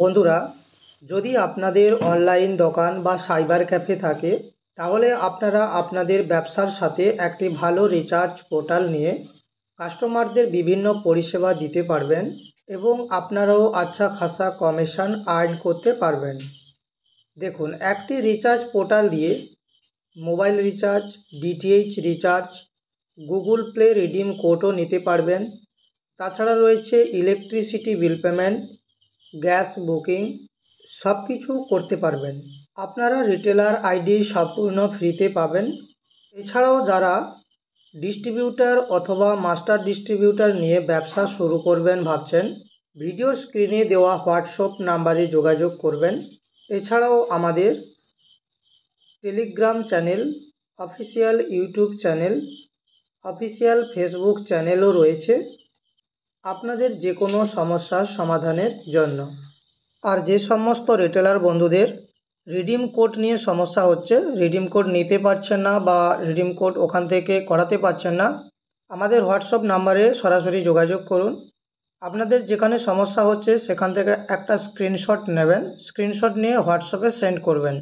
বন্ধুরা, যদি আপনাদের অনলাইন দোকান বা সাইবার ক্যাফে থাকে, তাহলে আপনারা আপনাদের ব্যবসার সাথে একটি ভালো রিচার্জ পোর্টাল নিয়ে কাস্টমারদের বিভিন্ন পরিষেবা দিতে পারবেন এবং আপনারাও আচ্ছা খাসা কমিশন আর্ন করতে পারবেন। দেখুন, একটি রিচার্জ পোর্টাল দিয়ে mobile recharge, DTH recharge, Google Play redeem কোডও নিতে পারবেন। তাছাড়া রয়েছে electricity bill payment, gas booking, সব কিছু করতে পারবেন। আপনারা রিটেলার আইডি সম্পূর্ণ ফ্রিতে পাবেন। এছাড়াও যারা ডিস্ট্রিবিউটার অথবা মাস্টার ডিস্ট্রিবিউটার নিয়ে ব্যবসা শুরু করবেন ভাবছেন, ভিডিও স্ক্রিনে দেওয়া হোয়াটসঅ্যাপ নাম্বারে যোগাযোগ করবেন। এছাড়াও আমাদের Telegram channel, official YouTube channel, official Facebook চ্যানেলও রয়েছে আপনাদের যে কোনো সমস্যার সমাধানের জন্য। আর যে সমস্ত রিটেলার বন্ধুদের রিডিম কোড নিয়ে সমস্যা হচ্ছে, রিডিম কোড নিতে পারছেন না বা রিডিম কোড ওখান থেকে করাতে পারছেন না, আমাদের হোয়াটসঅ্যাপ নাম্বারে সরাসরি যোগাযোগ করুন। আপনাদের যেখানে সমস্যা হচ্ছে সেখান থেকে একটা স্ক্রিনশট নেবেন, স্ক্রিনশট নিয়ে হোয়াটসঅ্যাপে সেন্ড করবেন।